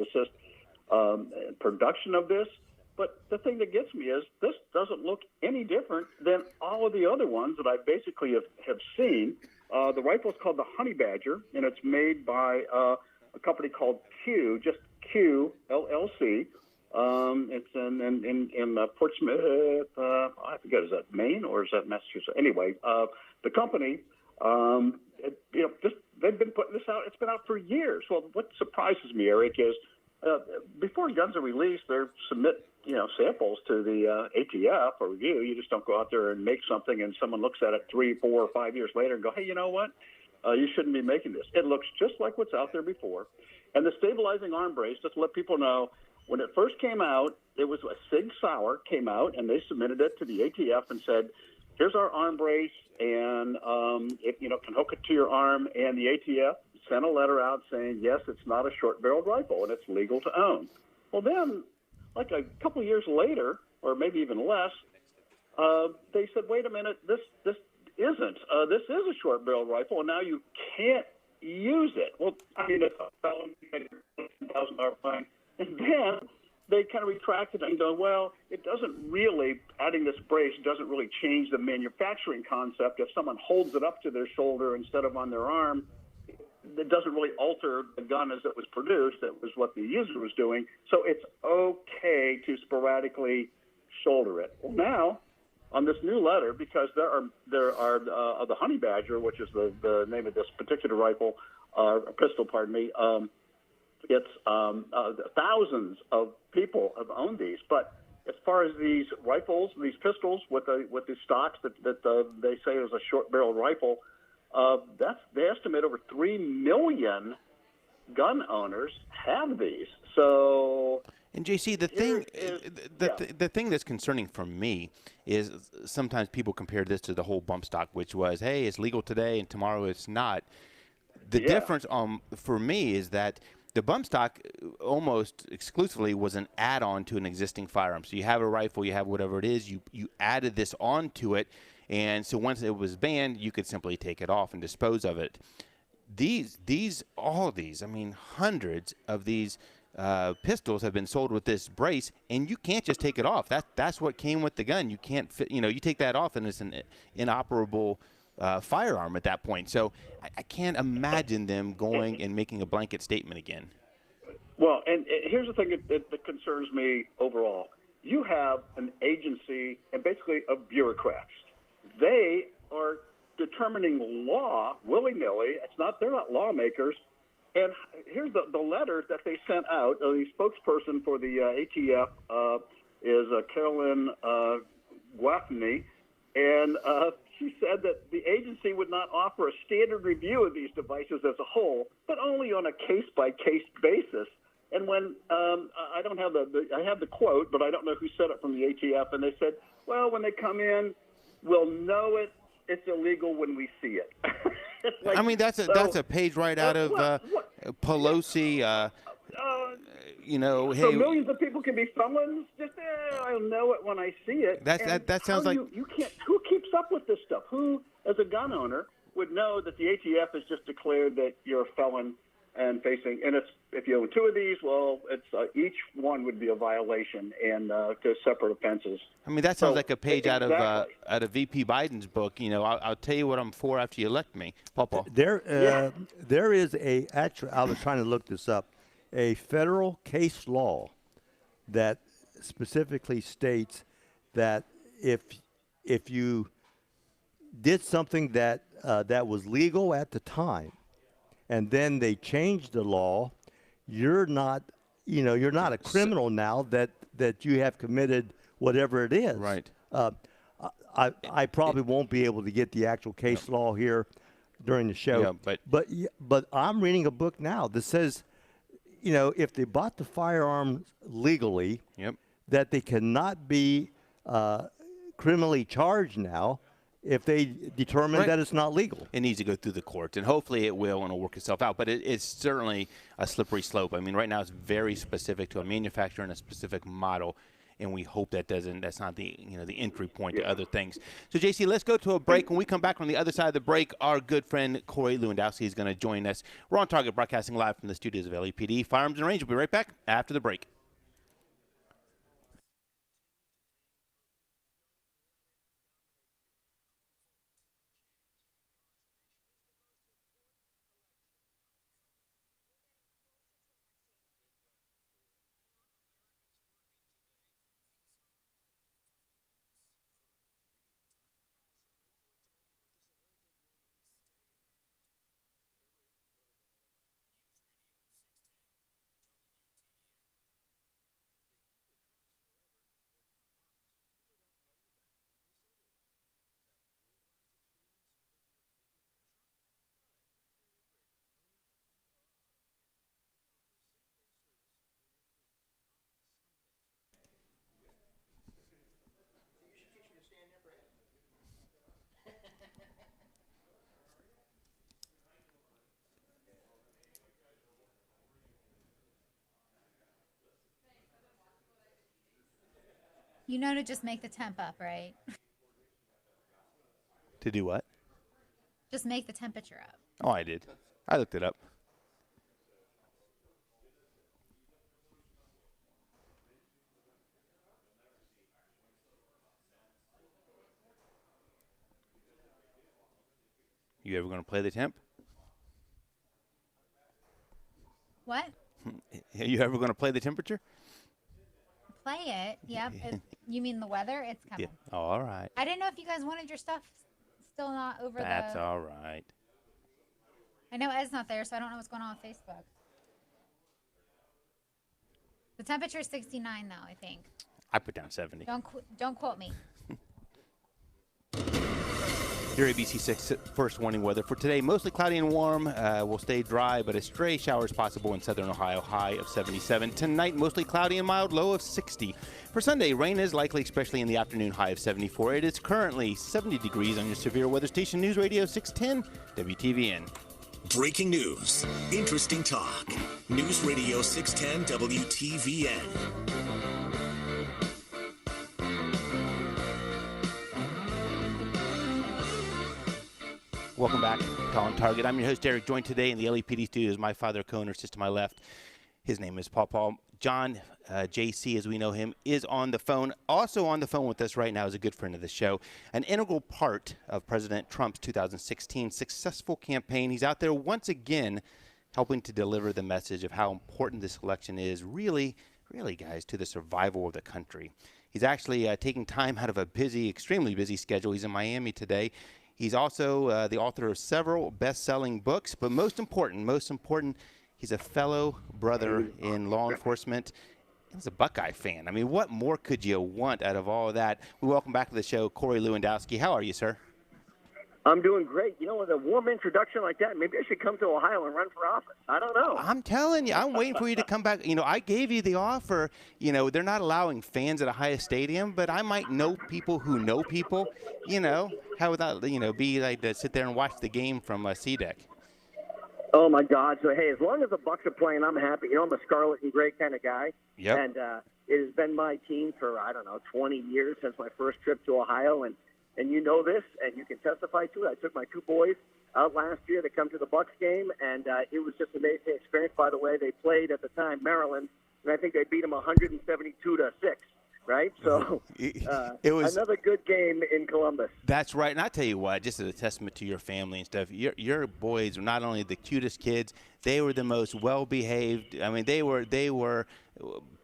desist production of this. But the thing that gets me is this doesn't look any different than all of the other ones that I basically have seen. The rifle is called the Honey Badger, and it's made by a company called Q, just Q, LLC. It's in Portsmouth, I forget, is that Maine or is that Massachusetts? Anyway, the company, they've been putting this out. It's been out for years. Well, what surprises me, Eric, is before guns are released, they submit samples to the ATF for review. You just don't go out there and make something and someone looks at it 3, 4, or 5 years later and go, hey, you know what? You shouldn't be making this. It looks just like what's out there before. And the stabilizing arm brace, just to let people know, when it first came out, it was a Sig Sauer came out, and they submitted it to the ATF and said, here's our arm brace, and it can hook it to your arm. And the ATF sent a letter out saying, yes, it's not a short-barreled rifle, and it's legal to own. Well, then, like a couple of years later, or maybe even less, they said, wait a minute, this isn't. This is a short-barreled rifle, and now you can't use it. Well, I mean, it's a felony, $1,000 fine. And then they kind of retracted and go, well, it doesn't really, adding this brace doesn't really change the manufacturing concept. If someone holds it up to their shoulder instead of on their arm, it doesn't really alter the gun as it was produced. That was what the user was doing. So it's okay to sporadically shoulder it. Well, now, on this new letter, because there are the Honey Badger, which is the name of this particular rifle, pistol, pardon me, it's thousands of people have owned these. But as far as these rifles, these pistols with the stocks that they say is a short-barreled rifle, they estimate over 3 million gun owners have these. So, and JC, the thing that's concerning for me is sometimes people compare this to the whole bump stock, which was, hey, it's legal today and tomorrow it's not. The difference for me is that the bump stock almost exclusively was an add-on to an existing firearm. So you have a rifle, you have whatever it is, you added this onto it, and so once it was banned, you could simply take it off and dispose of it. All of these, I mean, hundreds of these pistols have been sold with this brace, and you can't just take it off. That's what came with the gun. You can't fit, you take that off, and it's an inoperable firearm at that point. So I can't imagine them going and making a blanket statement again. Well, and here's the thing that concerns me overall. You have an agency and basically of bureaucrats. They are determining law willy-nilly. They're not lawmakers. And here's the letter that they sent out. The spokesperson for the ATF is Carolyn Guafney, and she said that the agency would not offer a standard review of these devices as a whole, but only on a case-by-case basis. And when I don't have I have the quote, but I don't know who said it from the ATF, and they said, well, when they come in, we'll know it's illegal when we see it. Like, I mean, that's a page right out of Pelosi. So hey, millions of people can be felons. Just I'll know it when I see it. That sounds like you can't. Who keeps up with this stuff? Who, as a gun owner, would know that the ATF has just declared that you're a felon and facing? And if you own 2 of these, well, it's each one would be a violation and to separate offenses. I mean, that sounds like a page out of VP Biden's book. I'll tell you what I'm for after you elect me, Papa. There is I was trying to look this up. A federal case law that specifically states that if you did something that was legal at the time, and then they changed the law, you're not a criminal now that you have committed whatever it is. Right. I probably won't be able to get the actual case law here during the show. Yeah, but I'm reading a book now that says, if they bought the firearms legally, that they cannot be criminally charged now if they determine that it's not legal. It needs to go through the courts, and hopefully it will, and it'll work itself out. But it's certainly a slippery slope. I mean, right now it's very specific to a manufacturer and a specific model. and we hope that's not the the entry point to other things. So, JC, let's go to a break. When we come back on the other side of the break, our good friend Corey Lewandowski is going to join us. We're on Target, broadcasting live from the studios of LAPD Firearms and Range. We'll be right back after the break. You know to just make the temp up, right? To do what? Just make the temperature up. Oh, I did. I looked it up. You ever going to play the temp? What? Are you ever going to play the temperature? Play it. Yep. You mean the weather? It's coming. Yeah. Oh, all right. I didn't know if you guys wanted your stuff still not over That's all right. I know Ed's not there, so I don't know what's going on with Facebook. The temperature is 69, though, I think. I put down 70. Don't quote me. Your ABC6 first warning weather for today. Mostly cloudy and warm. Will stay dry, but a stray showers possible in southern Ohio. High of 77. Tonight, mostly cloudy and mild. Low of 60. For Sunday, rain is likely, especially in the afternoon. High of 74. It is currently 70 degrees on your severe weather station. News Radio 610 WTVN. Breaking news. Interesting talk. News Radio 610 WTVN. Welcome back to On Target. I'm your host, Eric, joined today in the LAPD studios. My father, co-owner, sits to my left. His name is Paul. John, JC, as we know him, is on the phone. Also on the phone with us right now is a good friend of the show, an integral part of President Trump's 2016 successful campaign. He's out there once again helping to deliver the message of how important this election is, really, guys, to the survival of the country. He's actually taking time out of a busy, extremely busy schedule. He's in Miami today. He's also the author of several best-selling books, but most important, he's a fellow brother in law enforcement. He's a Buckeye fan. I mean, what more could you want out of all of that? We welcome back to the show Corey Lewandowski. How are you, sir? I'm doing great. You know, with a warm introduction like that, maybe I should come to Ohio and run for office. I don't know. I'm telling you, I'm waiting for you to come back. You know, I gave you the offer. You know, they're not allowing fans at Ohio Stadium, but I might know people who know people. You know, how would that, be like to sit there and watch the game from C-Deck? Oh, my God. So, hey, as long as the Bucs are playing, I'm happy. You know, I'm a scarlet and gray kind of guy. Yep. And it has been my team for, 20 years since my first trip to Ohio. And you know this, and you can testify to it. I took my two boys out last year to come to the Bucs game, and it was just an amazing experience. By the way, they played at the time Maryland, and I think they beat them 172-6. Right? So it was another good game in Columbus. That's right. And I tell you what, just as a testament to your family and stuff, your boys were not only the cutest kids, they were the most well-behaved. I mean, they were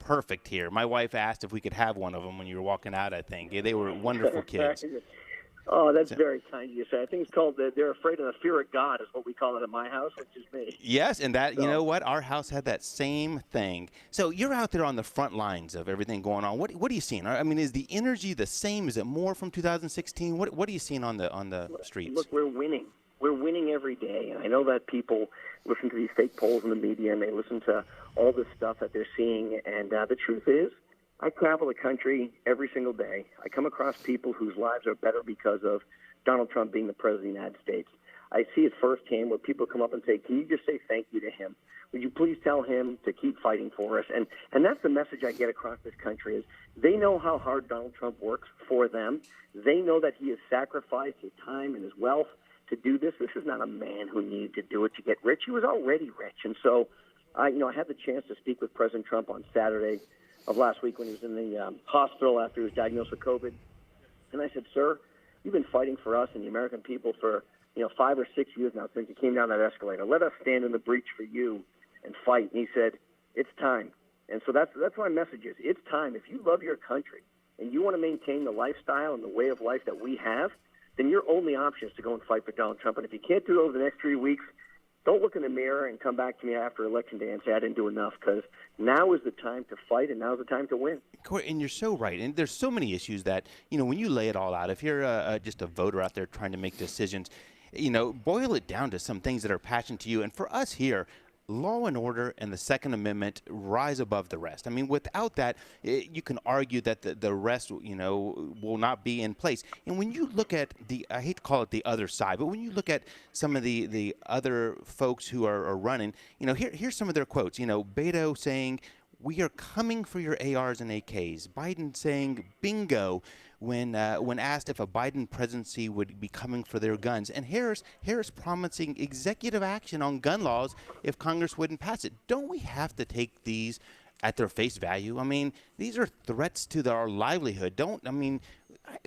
perfect here. My wife asked if we could have one of them when you were walking out, I think. They were wonderful kids. Oh, that's very kind of you to say. I think it's called they're afraid of the fear of God is what we call it at my house, which is me. Yes, and that, you know what? Our house had that same thing. So you're out there on the front lines of everything going on. What are you seeing? I mean, is the energy the same? Is it more from 2016? What are you seeing on the streets? Look, we're winning. We're winning every day. And I know that people listen to these fake polls in the media, and they listen to all this stuff that they're seeing. And the truth is, I travel the country every single day. I come across people whose lives are better because of Donald Trump being the president of the United States. I see it firsthand where people come up and say, can you just say thank you to him? Would you please tell him to keep fighting for us? And that's the message I get across this country is they know how hard Donald Trump works for them. They know that he has sacrificed his time and his wealth to do this. This is not a man who needed to do it to get rich. He was already rich. And so, I had the chance to speak with President Trump on Saturday of last week when he was in the hospital after he was diagnosed with COVID. And I said, sir, you've been fighting for us and the American people for 5 or 6 years now since you came down that escalator. Let us stand in the breach for you and fight. And he said, it's time. And so that's my message is, it's time. If you love your country and you want to maintain the lifestyle and the way of life that we have, then your only option is to go and fight for Donald Trump. And if you can't do it over the next 3 weeks, don't look in the mirror and come back to me after Election Day and say I didn't do enough, because now is the time to fight and now is the time to win. And you're so right. And there's so many issues that, when you lay it all out, if you're just a voter out there trying to make decisions, boil it down to some things that are passionate to you. And for us here, law and order and the Second Amendment rise above the rest. I mean, without that, you can argue that the rest, will not be in place. And when you look at I hate to call it the other side, but when you look at some of the other folks who are running, here's some of their quotes. Beto saying, "We are coming for your ARs and AKs." Biden saying, "Bingo," when asked if a Biden presidency would be coming for their guns. And Harris promising executive action on gun laws if Congress wouldn't pass it. Don't we have to take these at their face value? I mean, these are threats to our livelihood.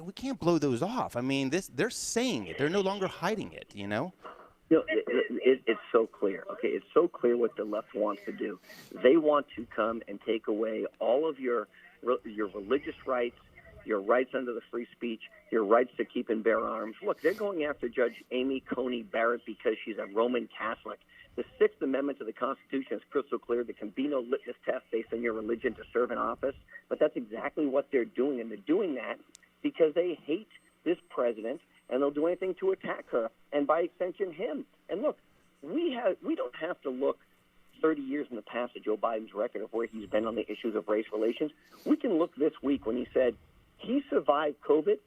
We can't blow those off. I mean, they're saying it. They're no longer hiding it, It's so clear. Okay, it's so clear what the left wants to do. They want to come and take away all of your religious rights, your rights under the free speech, your rights to keep and bear arms. Look, they're going after Judge Amy Coney Barrett because she's a Roman Catholic. The Sixth Amendment to the Constitution is crystal clear. There can be no litmus test based on your religion to serve in office. But that's exactly what they're doing, and they're doing that because they hate this president, and they'll do anything to attack her, and by extension, him. And look, we don't have to look 30 years in the past at Joe Biden's record of where he's been on the issues of race relations. We can look this week when he said he survived COVID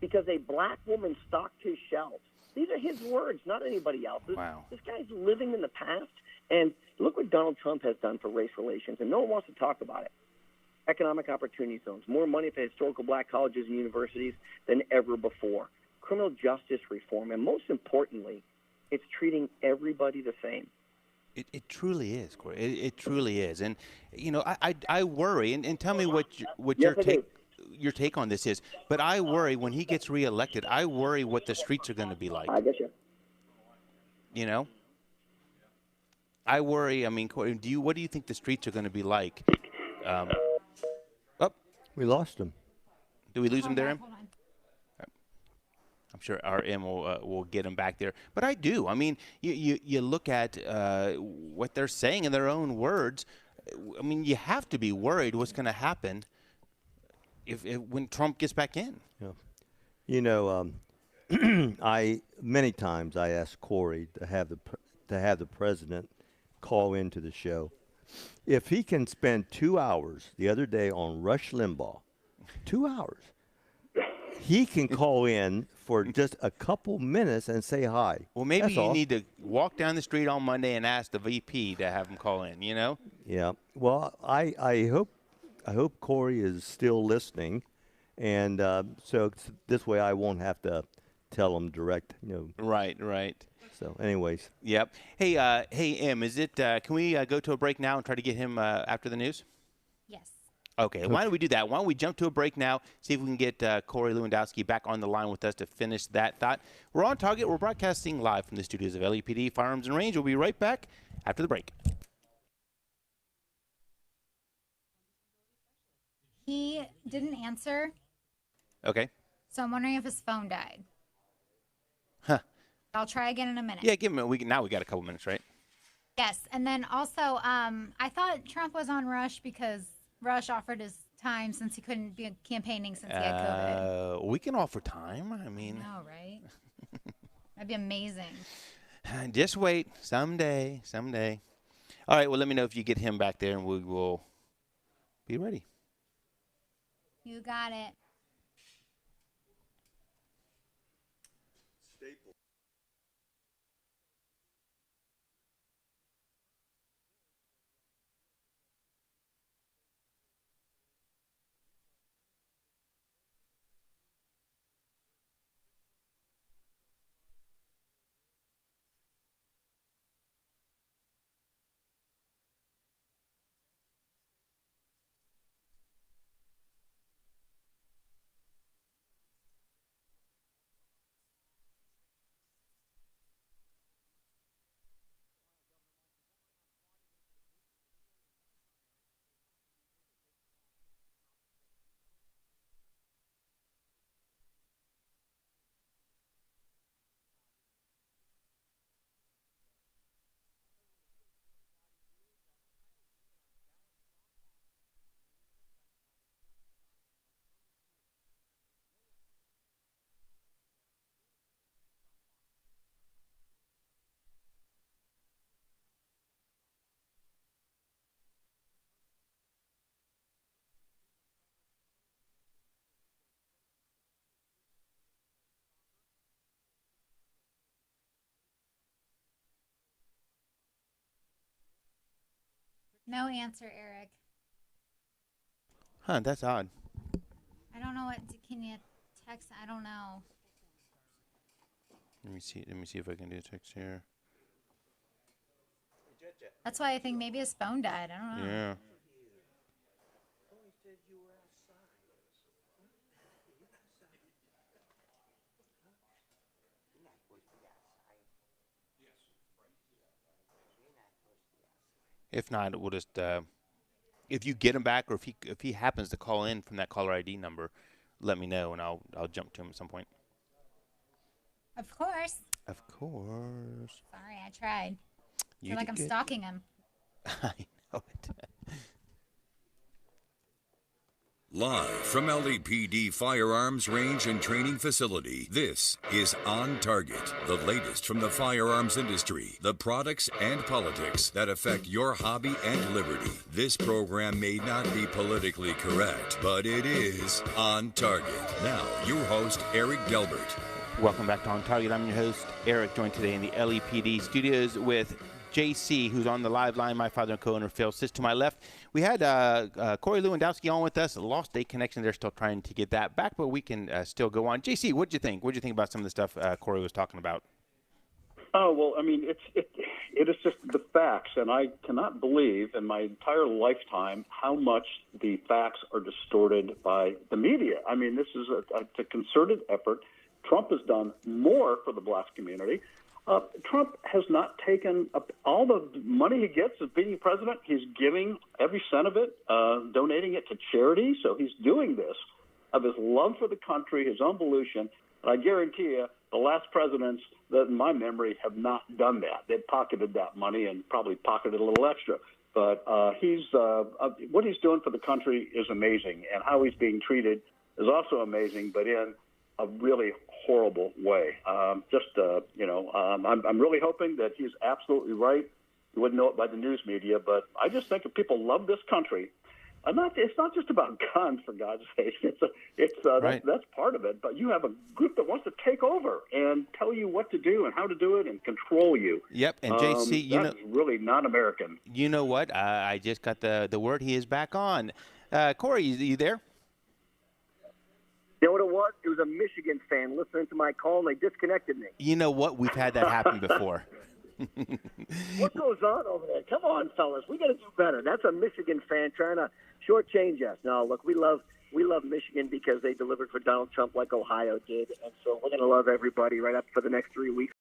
because a black woman stocked his shelves. These are his words, not anybody else's. Wow. This guy's living in the past. And look what Donald Trump has done for race relations, and no one wants to talk about it. Economic opportunity zones, more money for historical black colleges and universities than ever before. Criminal justice reform, and most importantly, it's treating everybody the same. It truly is, Corey. It truly is. And, I worry, and tell me what your take on this is, but I worry when he gets reelected, I worry what the streets are going to be like. I get you. I worry, Corey, what do you think the streets are going to be like? We lost him. Do we lose him there? Hold on. I'm sure RM will get him back there. But I do. I mean, you look at what they're saying in their own words. I mean, you have to be worried what's going to happen if when Trump gets back in. Yeah. Many times I asked Corey to have the president call into the show. If he can spend 2 hours the other day on Rush Limbaugh, 2 hours, he can call in for just a couple minutes and say hi. Well, maybe That's you all. need to walk down the street on Monday and ask the VP to have him call in, Yeah. Well, I hope Corey is still listening, and so this way I won't have to tell him direct. Right. So, anyways. Yep. Hey, Em, is it? Can we go to a break now and try to get him after the news? Yes. Okay. Why don't we do that? Why don't we jump to a break now? See if we can get Corey Lewandowski back on the line with us to finish that thought. We're on target. We're broadcasting live from the studios of LEPD Firearms and Range. We'll be right back after the break. He didn't answer, Okay. so I'm wondering if his phone died. Huh. I'll try again in a minute. Yeah, give him now we got a couple minutes, right? Yes, and then also, I thought Trump was on Rush because Rush offered his time since he couldn't be campaigning since he had COVID. We can offer time. I mean, I know, right? That'd be amazing. Just wait. Someday. All right, well, let me know if you get him back there, and we will be ready. You got it. No answer, Eric. Huh, that's odd. I don't know what. Can you text? I don't know. Let me see if I can do a text here. That's why I think maybe his phone died. I don't know. Yeah. If not, we'll just if you get him back, or if he happens to call in from that caller ID number, let me know and I'll jump to him at some point. Of course. Of course. Sorry, I tried. You Feel like did I'm good. stalking him. I know it. Live from LAPD Firearms Range and Training Facility, this is On Target, the latest from the firearms industry, the products and politics that affect your hobby and liberty. This program may not be politically correct, but it is On Target. Now, your host, Eric Delbert. Welcome back to On Target. I'm your host, Eric, joined today in the LAPD studios with JC, who's on the live line. My father and co-owner Phil sits to my left. We had Corey Lewandowski on with us. Lost a connection. They're still trying to get that back, but we can still go on. JC, what'd you think? What'd you think about some of the stuff Corey was talking about? Oh, well, I mean, it is just the facts, and I cannot believe in my entire lifetime how much the facts are distorted by the media. I mean, this is a concerted effort. Trump has done more for the black community. Trump has not taken up all the money he gets as being president. He's giving every cent of it, donating it to charity. So he's doing this of his love for the country, his evolution. And I guarantee you, the last presidents that in my memory have not done that. They've pocketed that money and probably pocketed a little extra. But what he's doing for the country is amazing, and how he's being treated is also amazing, but in a really horrible way. I'm really hoping that he's absolutely right. You wouldn't know it by the news media, but I just think if people love this country, it's not just about guns, for God's sake. Right. That's part of it. But you have a group that wants to take over and tell you what to do and how to do it and control you. Yep, and JC, that's really not American. You know what? I just got the word. He is back on. Corey, you there? You know what it was? It was a Michigan fan listening to my call, and they disconnected me. You know what? We've had that happen before. What goes on over there? Come on, fellas. We got to do better. That's a Michigan fan trying to shortchange us. No, look, we love Michigan because they delivered for Donald Trump like Ohio did, and so we're going to love everybody right up for the next 3 weeks.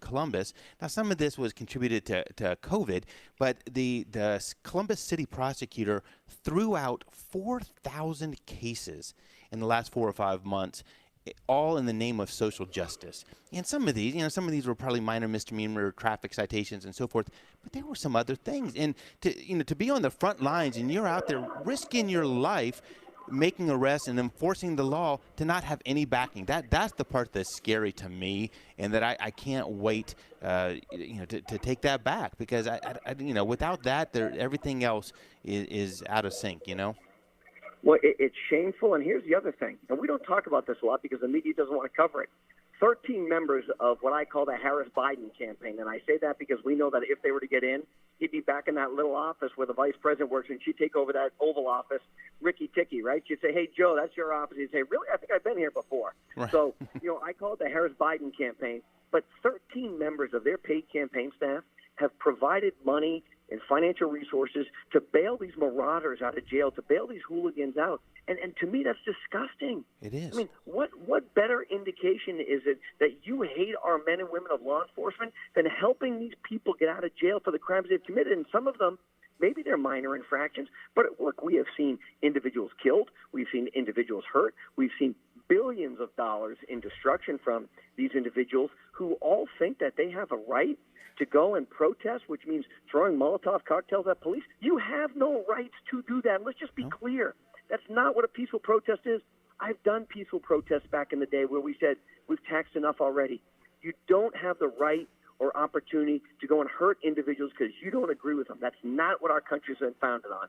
Columbus. Now, some of this was contributed to COVID, but the Columbus City prosecutor threw out 4,000 cases in the last 4 or 5 months, all in the name of social justice. And some of these were probably minor misdemeanor traffic citations and so forth, but there were some other things. And to be on the front lines and you're out there risking your life, making arrests and enforcing the law, to not have any backing. That's the part that's scary to me, and that I can't wait to take that back, because I without that, everything else is out of sync. Well, it's shameful, and here's the other thing, and we don't talk about this a lot because the media doesn't want to cover it. 13 members of what I call the Harris-Biden campaign, and I say that because we know that if they were to get in, he'd be back in that little office where the vice president works, and she'd take over that Oval Office, Ricky Ticky, right? She'd say, hey, Joe, that's your office. He'd say, really? I think I've been here before. Right. So, I call it the Harris-Biden campaign, but 13 members of their paid campaign staff have provided money and financial resources to bail these marauders out of jail, to bail these hooligans out. And to me, that's disgusting. It is. I mean, what better indication is it that you hate our men and women of law enforcement than helping these people get out of jail for the crimes they've committed? And some of them, maybe they're minor infractions, but look, we have seen individuals killed. We've seen individuals hurt. We've seen billions of dollars in destruction from these individuals who all think that they have a right to go and protest, which means throwing Molotov cocktails at police. You have no rights to do that. Let's just be clear. That's not what a peaceful protest is. I've done peaceful protests back in the day where we said, we've taxed enough already. You don't have the right or opportunity to go and hurt individuals because you don't agree with them. That's not what our country's been founded on.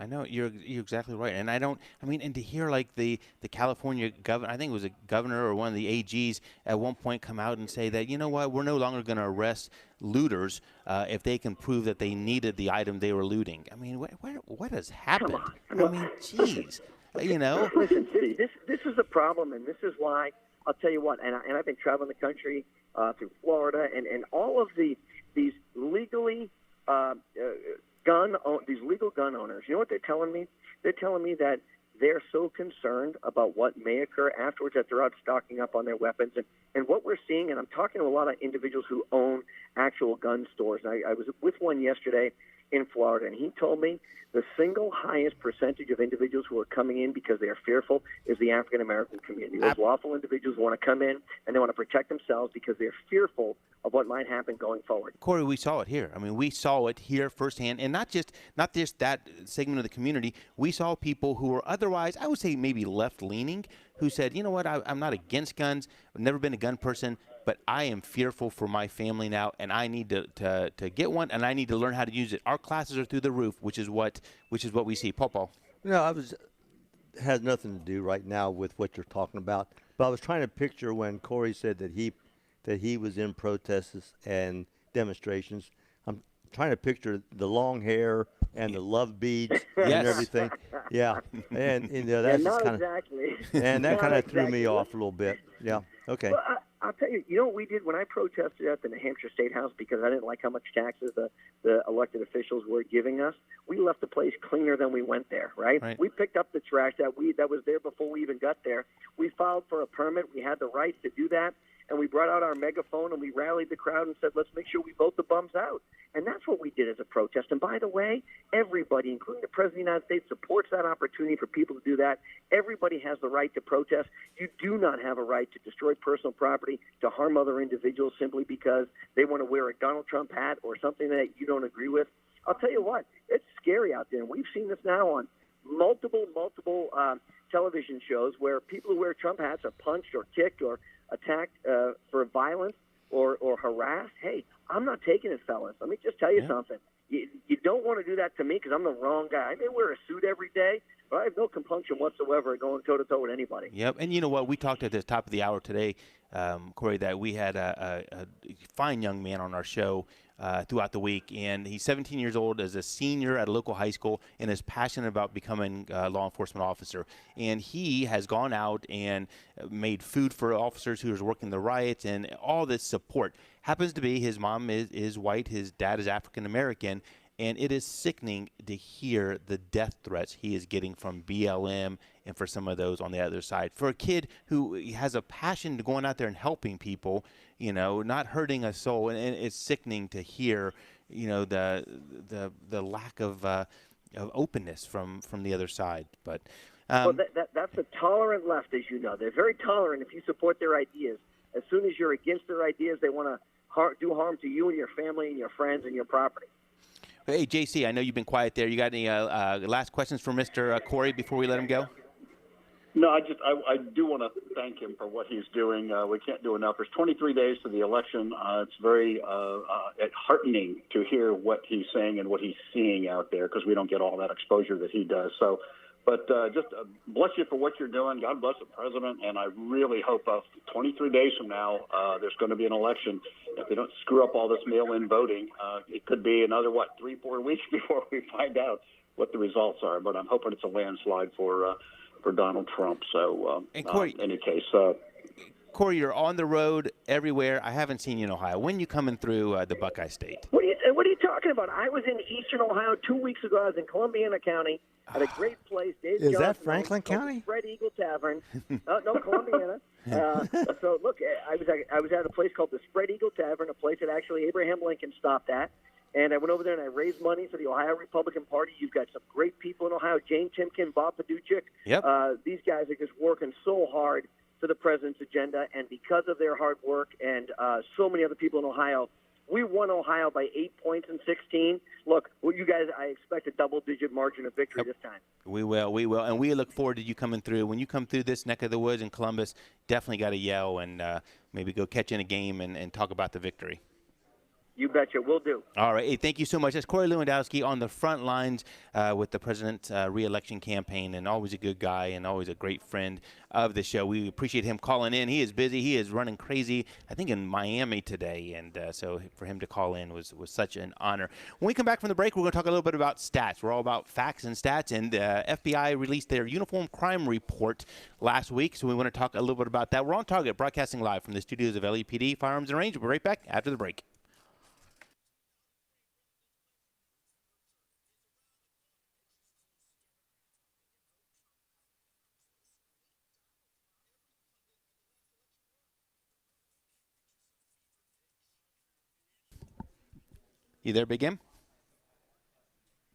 I know, you're exactly right. And and to hear like the California governor, I think it was a governor or one of the AGs at one point come out and say that, we're no longer going to arrest looters if they can prove that they needed the item they were looting. I mean, what has happened? Come on. I mean, geez, Listen, this is the problem, and this is why, I'll tell you what, and I've been traveling the country through Florida, and all of these legally these legal gun owners, you know what they're telling me? They're telling me that they're so concerned about what may occur afterwards that they're out stocking up on their weapons. And what we're seeing, and I'm talking to a lot of individuals who own actual gun stores. And I was with one yesterday in Florida, and he told me the single highest percentage of individuals who are coming in because they are fearful is the African-American community. Those lawful individuals want to come in, and they want to protect themselves because they're fearful of what might happen going forward. Corey, we saw it here. I mean, we saw it here firsthand, and not just that segment of the community. We saw people who were otherwise, I would say, maybe left-leaning, who said, you know what, I'm not against guns. I've never been a gun person, but I am fearful for my family now, and I need to get one, and I need to learn how to use it. Our classes are through the roof, which is what we see. Paul. Has nothing to do right now with what you're talking about, but I was trying to picture when Corey said that he was in protests and demonstrations. I'm trying to picture the long hair and the love beads and everything. Yeah, and that's just kind of exactly. And that kind of threw me off a little bit. Yeah. Okay. Well, I'll tell you, what we did when I protested at the New Hampshire State House because I didn't like how much taxes the elected officials were giving us. We left the place cleaner than we went there, right? We picked up the trash that was there before we even got there. We filed for a permit. We had the right to do that. And we brought out our megaphone and we rallied the crowd and said, let's make sure we vote the bums out. And that's what we did as a protest. And by the way, everybody, including the President of the United States, supports that opportunity for people to do that. Everybody has the right to protest. You do not have a right to destroy personal property, to harm other individuals simply because they want to wear a Donald Trump hat or something that you don't agree with. I'll tell you what, it's scary out there. And we've seen this now on multiple television shows where people who wear Trump hats are punched or kicked or attacked for violence or harassed. Hey, I'm not taking it, fellas. Let me just tell you something. You don't want to do that to me because I'm the wrong guy. I may wear a suit every day, but I have no compunction whatsoever going toe-to-toe with anybody. Yep, and you know what? We talked at the top of the hour today, Corey, that we had a fine young man on our show throughout the week, and he's 17 years old, as a senior at a local high school, and is passionate about becoming a law enforcement officer. And he has gone out and made food for officers who are working the riots and all this support. Happens to be his mom is white, his dad is African American, And it is sickening to hear the death threats he is getting from BLM and for some of those on the other side. For a kid who has a passion to going out there and helping people, not hurting a soul, and it's sickening to hear, the lack of openness from the other side. But well, that's a tolerant left, as you know. They're very tolerant if you support their ideas. As soon as you're against their ideas, they want to do harm to you and your family and your friends and your property. Hey, JC, I know you've been quiet there. You got any last questions for Mr. Corey before we let him go? No, I do want to thank him for what he's doing. We can't do enough. There's 23 days to the election. It's very heartening to hear what he's saying and what he's seeing out there, because we don't get all that exposure that he does. So, but just bless you for what you're doing. God bless the president. And I really hope 23 days from now, there's going to be an election. If they don't screw up all this mail-in voting, it could be another, 3-4 weeks before we find out what the results are. But I'm hoping it's a landslide for Donald Trump. So, and Corey, in any case, Corey, you're on the road everywhere. I haven't seen you in Ohio. When are you coming through the Buckeye State? What are you talking about? I was in Eastern Ohio 2 weeks ago. I was in Columbiana County at a great place. Dave Is Johnson, that Franklin County? Spread Eagle Tavern. No, Columbiana. So look, I was at a place called the Spread Eagle Tavern, a place that actually Abraham Lincoln stopped at. And I went over there and I raised money for the Ohio Republican Party. You've got some great people in Ohio, Jane Timken, Bob Paduchik. Yep. These guys are just working so hard for the president's agenda. And because of their hard work and so many other people in Ohio, we won Ohio by 8 points in 16. Look, you guys, I expect a double-digit margin of victory this time. We will. And we look forward to you coming through. When you come through this neck of the woods in Columbus, definitely got to yell and maybe go catch in a game and talk about the victory. You betcha. Will do. All right. Hey, thank you so much. That's Corey Lewandowski on the front lines with the president's re-election campaign, and always a good guy and always a great friend of the show. We appreciate him calling in. He is busy. He is running crazy, I think, in Miami today, and so for him to call in was such an honor. When we come back from the break, we're going to talk a little bit about stats. We're all about facts and stats, and FBI released their uniform crime report last week, so we want to talk a little bit about that. We're on Target, broadcasting live from the studios of LEPD Firearms and Range. We'll be right back after the break. You there, Big M?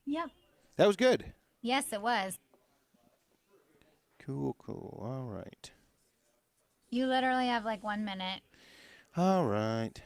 Yep. That was good. Yes, it was. Cool. All right. You literally have like 1 minute. All right.